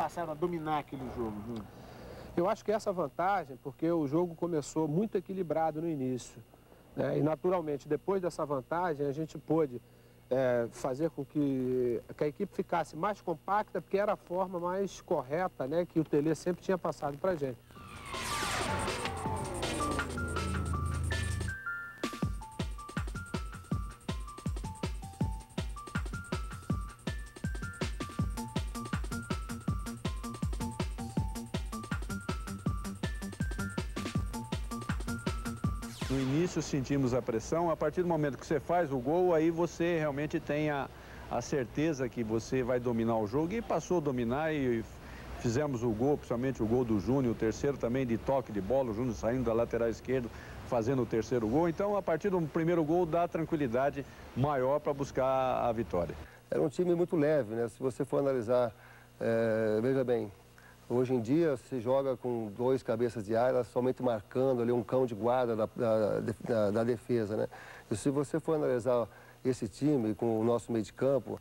passaram a dominar aquele jogo, Júnior? Eu acho que essa vantagem, porque o jogo começou muito equilibrado no início, né? E naturalmente, depois dessa vantagem, a gente pôde fazer com que a equipe ficasse mais compacta, porque era a forma mais correta, né, que o Tele sempre tinha passado para a gente. No início sentimos a pressão, a partir do momento que você faz o gol, aí você realmente tem a certeza que você vai dominar o jogo, e passou a dominar e fizemos o gol, principalmente o gol do Júnior, o terceiro também de toque de bola, o Júnior saindo da lateral esquerda, fazendo o terceiro gol. Então, a partir do primeiro gol, dá tranquilidade maior para buscar a vitória. Era um time muito leve, né? Se você for analisar, veja bem, hoje em dia se joga com 2 cabeças de área, somente marcando ali um cão de guarda da defesa, né? E se você for analisar esse time com o nosso meio de campo,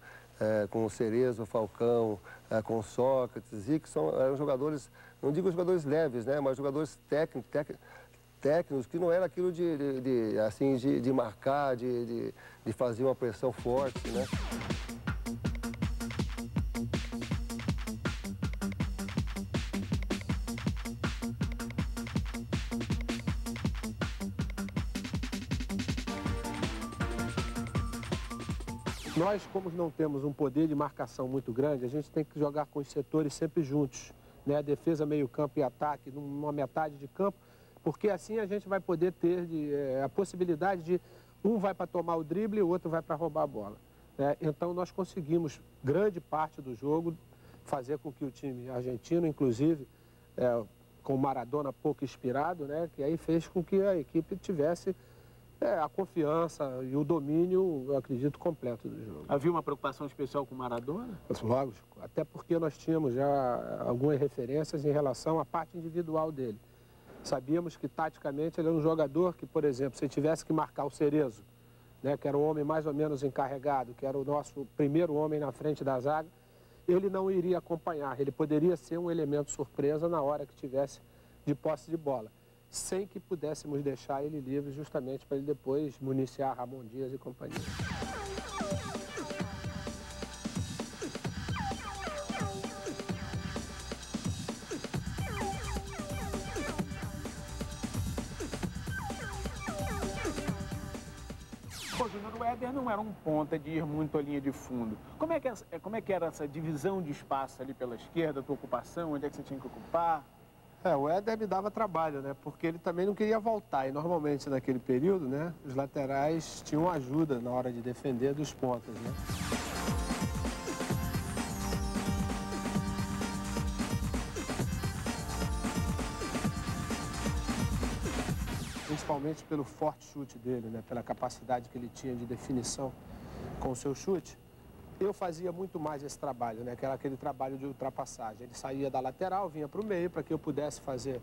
com o Cerezo, o Falcão, com o Sócrates, e que eram jogadores, não digo jogadores leves, né? Mas jogadores técnicos, que não era aquilo de marcar, de fazer uma pressão forte, né? Nós, como não temos um poder de marcação muito grande, a gente tem que jogar com os setores sempre juntos, né? A defesa, meio campo e ataque numa metade de campo, porque assim a gente vai poder ter a possibilidade de um vai para tomar o drible e o outro vai para roubar a bola, né? Então nós conseguimos, grande parte do jogo, fazer com que o time argentino, inclusive, com o Maradona pouco inspirado, né? Que aí fez com que a equipe tivesse a confiança e o domínio, eu acredito, completo do jogo. Havia uma preocupação especial com o Maradona? Lógico, até porque nós tínhamos já algumas referências em relação à parte individual dele. Sabíamos que, taticamente, ele era um jogador que, por exemplo, se tivesse que marcar o Cerezo, né, que era o homem mais ou menos encarregado, que era o nosso primeiro homem na frente da zaga, ele não iria acompanhar, ele poderia ser um elemento surpresa na hora que tivesse de posse de bola, sem que pudéssemos deixar ele livre justamente para ele depois municiar Ramon Dias e companhia. Pô, Júnior, o Éder não era um ponta de ir muito à linha de fundo. Como é que era essa divisão de espaço ali pela esquerda, a tua ocupação, onde é que você tinha que ocupar? O Éder me dava trabalho, né? Porque ele também não queria voltar. E normalmente naquele período, né, os laterais tinham ajuda na hora de defender dos pontas, né? Principalmente pelo forte chute dele, né? Pela capacidade que ele tinha de definição com o seu chute. Eu fazia muito mais esse trabalho, né? Que era aquele trabalho de ultrapassagem. Ele saía da lateral, vinha para o meio, para que eu pudesse fazer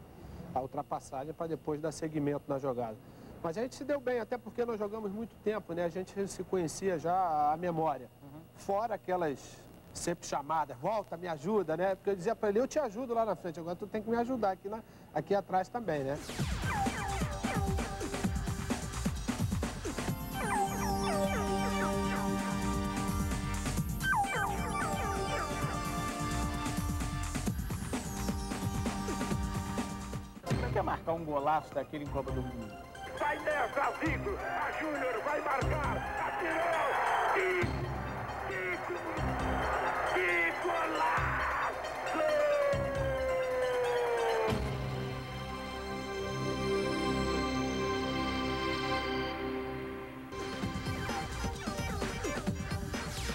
a ultrapassagem para depois dar seguimento na jogada. Mas a gente se deu bem, até porque nós jogamos muito tempo, né? A gente se conhecia já a memória. Fora aquelas sempre chamadas, volta, me ajuda, né? Porque eu dizia para ele, eu te ajudo lá na frente, agora tu tem que me ajudar aqui atrás também, né? Quer marcar um golaço daquele em Copa do Mundo? Vai nessa, Zico! A Júnior vai marcar! Atirou! Que golaço!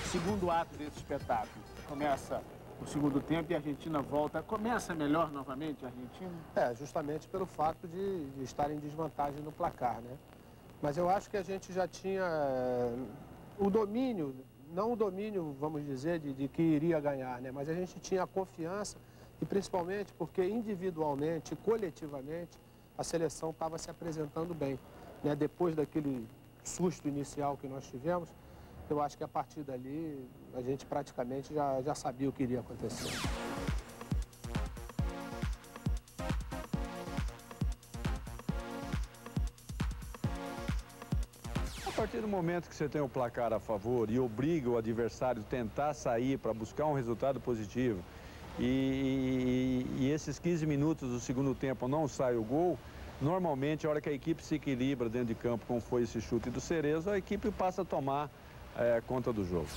Segundo ato desse espetáculo. Começa o segundo tempo e a Argentina volta. Começa melhor novamente a Argentina? Justamente pelo fato de estar em desvantagem no placar, né? Mas eu acho que a gente já tinha o domínio, não o domínio, vamos dizer, de que iria ganhar, né? Mas a gente tinha a confiança e principalmente porque individualmente, coletivamente, a seleção estava se apresentando bem, né? Depois daquele susto inicial que nós tivemos, eu acho que a partir dali a gente praticamente já sabia o que iria acontecer. partir do momento que você tem o placar a favor e obriga o adversário a tentar sair para buscar um resultado positivo e esses 15 minutos do segundo tempo não sai o gol, normalmente a hora que a equipe se equilibra dentro de campo, como foi esse chute do Cerezo, a equipe passa a tomar conta do jogo.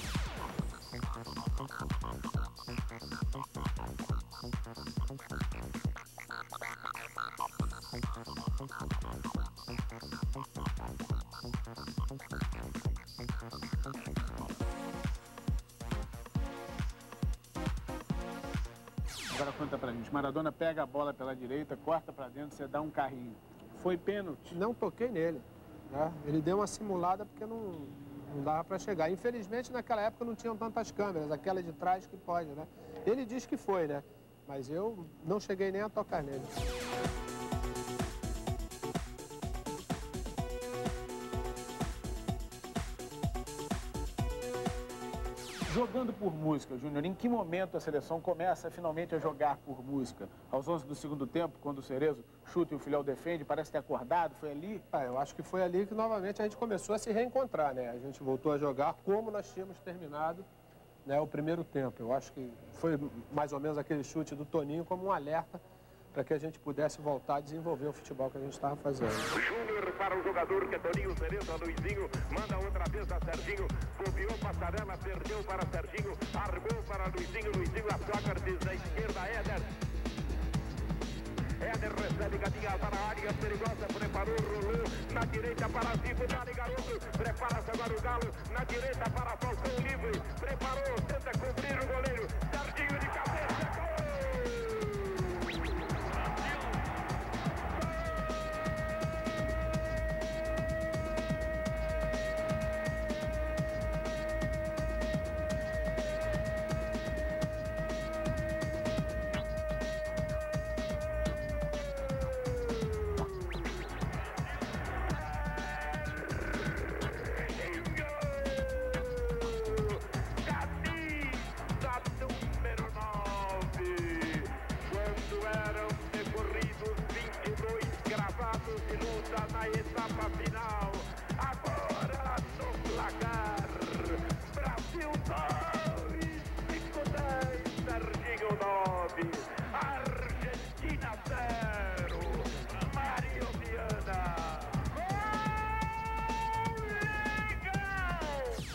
Agora conta pra gente, Maradona pega a bola pela direita, corta pra dentro, você dá um carrinho. Foi pênalti? Não toquei nele, né? Ele deu uma simulada porque não dava para chegar. Infelizmente, naquela época não tinham tantas câmeras, aquela de trás que pode, né? Ele diz que foi, né? Mas eu não cheguei nem a tocar nele. Jogando por música, Júnior, em que momento a seleção começa finalmente a jogar por música? Aos 11 do segundo tempo, quando o Cerezo chuta e o Filhão defende, parece ter acordado, foi ali? Eu acho que foi ali que novamente a gente começou a se reencontrar, né? A gente voltou a jogar como nós tínhamos terminado, né, o primeiro tempo. Eu acho que foi mais ou menos aquele chute do Toninho como um alerta para que a gente pudesse voltar a desenvolver o futebol que a gente estava fazendo. Júnior para o jogador que é Toninho, Cerezo, Luizinho, manda outra vez a Serginho, copiou passarela, perdeu para Serginho, armou para Luizinho, Luizinho a Sócrates, da esquerda, Éder. Éder recebe Gatinha para a área perigosa, preparou, rolou, na direita para Zico, dá-lhe garoto, prepara-se agora o Galo, na direita para Falcão livre, preparou, tenta cobrir o goleiro, Serginho de cabeça, gol!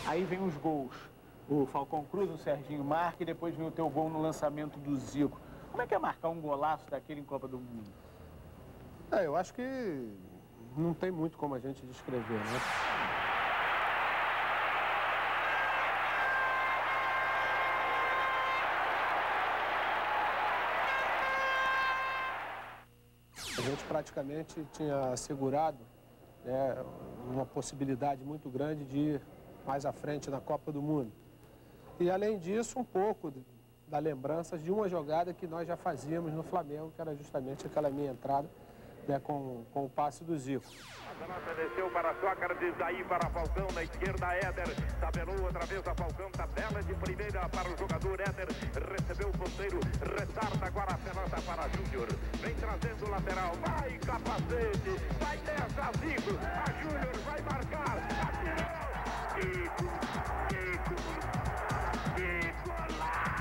Aí vem os gols. O Falcão cruza, o Serginho marca e depois vem o teu gol no lançamento do Zico. Como é que é marcar um golaço daquele em Copa do Mundo? Eu acho que não tem muito como a gente descrever, né? A gente praticamente tinha assegurado, né, uma possibilidade muito grande de ir mais à frente na Copa do Mundo. E, além disso, um pouco da lembrança de uma jogada que nós já fazíamos no Flamengo, que era justamente aquela minha entrada, né, com o passe do Zico. A pelota desceu para Sócrates, daí para Falcão, na esquerda Éder, tabelou outra vez a Falcão, tabela de primeira para o jogador Éder, recebeu o ponteiro, retarda agora a pelota para Júnior, vem trazendo o lateral, vai capacete, vai dessa Zico, a Júnior vai marcar, atirou, Zico, Zico, Zico, golaço!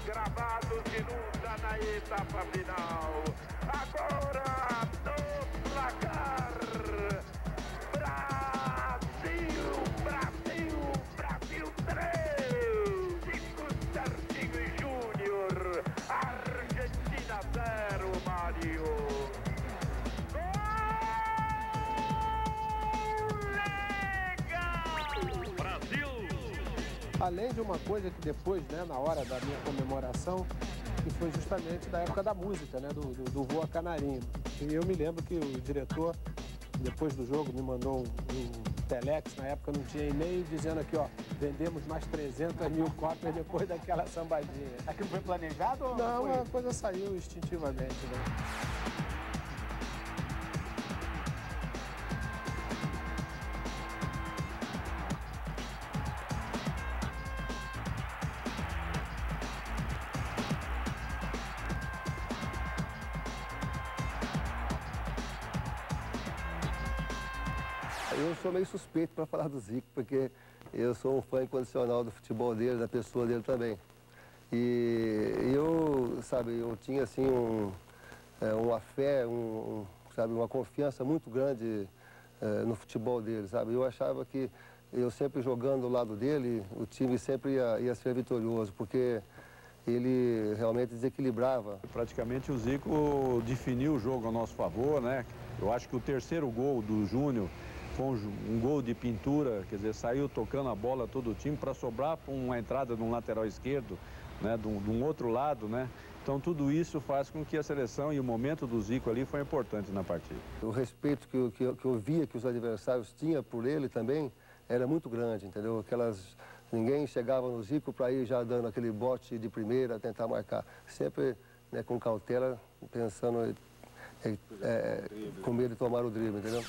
Gravados de luta na etapa final. Agora no placar. Brasil, Brasil, Brasil 3. Zico, Serginho e Júnior. Argentina 0, Mário. Legal! Brasil! Além de uma coisa que depois, né, na hora da minha comemoração, que foi justamente da época da música, né, do Voa Canarinho. E eu me lembro que o diretor depois do jogo, me mandou um telex, na época não tinha e-mail, dizendo aqui, ó, vendemos mais 300 mil cópias depois daquela sambadinha. Aquilo foi planejado ou não? foi? A coisa saiu instintivamente, né? Eu sou meio suspeito para falar do Zico, porque eu sou um fã incondicional do futebol dele, da pessoa dele também. E eu, sabe, eu tinha assim uma fé, sabe, uma confiança muito grande no futebol dele, sabe. Eu achava que eu sempre jogando do lado dele, o time sempre ia ser vitorioso, porque ele realmente desequilibrava. Praticamente o Zico definiu o jogo a nosso favor, né? Eu acho que o terceiro gol do Júnior foi um gol de pintura, quer dizer, saiu tocando a bola todo o time para sobrar para uma entrada de um lateral esquerdo, né, de um outro lado, né? Então tudo isso faz com que a seleção e o momento do Zico ali foi importante na partida. O respeito que eu via que os adversários tinham por ele também era muito grande, entendeu? Ninguém chegava no Zico para ir já dando aquele bote de primeira, tentar marcar. Sempre, né, com cautela, pensando com medo de tomar o drible, entendeu?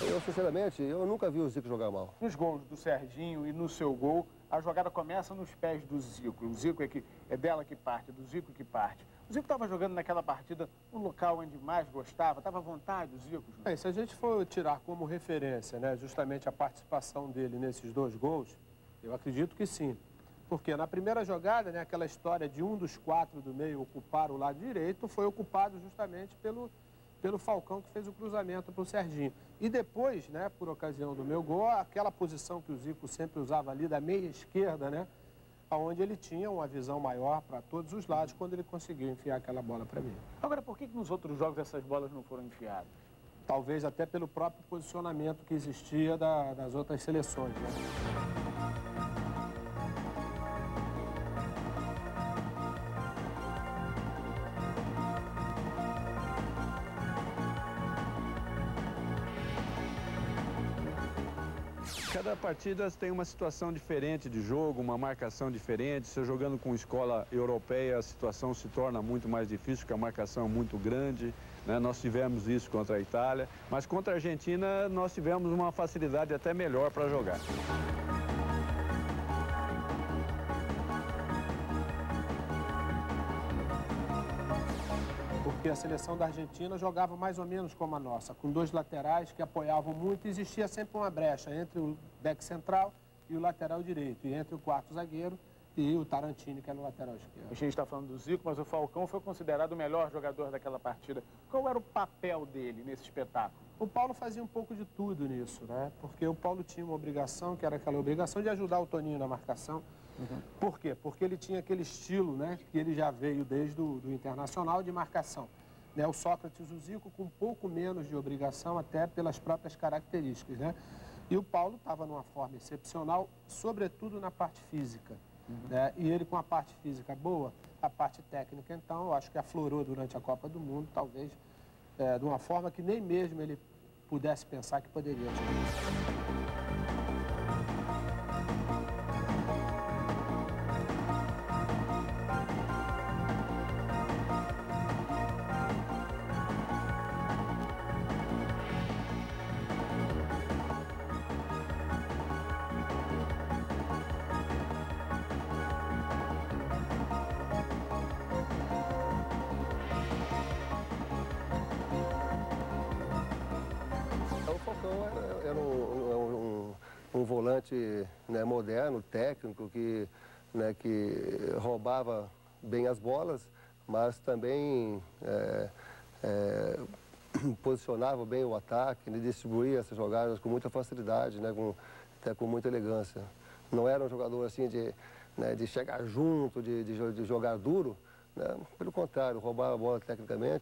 Eu, sinceramente, eu nunca vi o Zico jogar mal. Nos gols do Serginho e no seu gol, a jogada começa nos pés do Zico. O Zico é dela que parte, do Zico que parte. O Zico estava jogando naquela partida no local onde mais gostava, estava à vontade o Zico. Se a gente for tirar como referência, né, justamente a participação dele nesses dois gols, eu acredito que sim. Porque na primeira jogada, né, aquela história de um dos 4 do meio ocupar o lado direito, foi ocupado justamente pelo Falcão, que fez o cruzamento para o Serginho. E depois, né, por ocasião do meu gol, aquela posição que o Zico sempre usava ali, da meia esquerda, né, onde ele tinha uma visão maior para todos os lados, quando ele conseguiu enfiar aquela bola para mim. Agora, por que nos outros jogos essas bolas não foram enfiadas? Talvez até pelo próprio posicionamento que existia das outras seleções, né? Cada partida tem uma situação diferente de jogo, uma marcação diferente. Se jogando com escola europeia, a situação se torna muito mais difícil, porque a marcação é muito grande, né? Nós tivemos isso contra a Itália, mas contra a Argentina nós tivemos uma facilidade até melhor para jogar. Porque a seleção da Argentina jogava mais ou menos como a nossa, com 2 laterais que apoiavam muito, e existia sempre uma brecha entre o back central e o lateral direito, e entre o quarto zagueiro e o Tarantini, que era o lateral esquerdo. A gente está falando do Zico, mas o Falcão foi considerado o melhor jogador daquela partida. Qual era o papel dele nesse espetáculo? O Paulo fazia um pouco de tudo nisso, né? Porque o Paulo tinha uma obrigação, que era aquela obrigação de ajudar o Toninho na marcação. Por quê? Porque ele tinha aquele estilo, né, que ele já veio desde o Internacional de marcação. Né? O Sócrates e o Zico com um pouco menos de obrigação, até pelas próprias características, né? E o Paulo estava numa forma excepcional, sobretudo na parte física. Né? E ele com a parte física boa, a parte técnica, então, eu acho que aflorou durante a Copa do Mundo, talvez de uma forma que nem mesmo ele pudesse pensar que poderia atingir. Era um volante, né, moderno, técnico, né, que roubava bem as bolas, mas também posicionava bem o ataque, ele distribuía essas jogadas com muita facilidade, né, até com muita elegância. Não era um jogador assim de chegar junto, de jogar duro, né, pelo contrário, roubava a bola tecnicamente.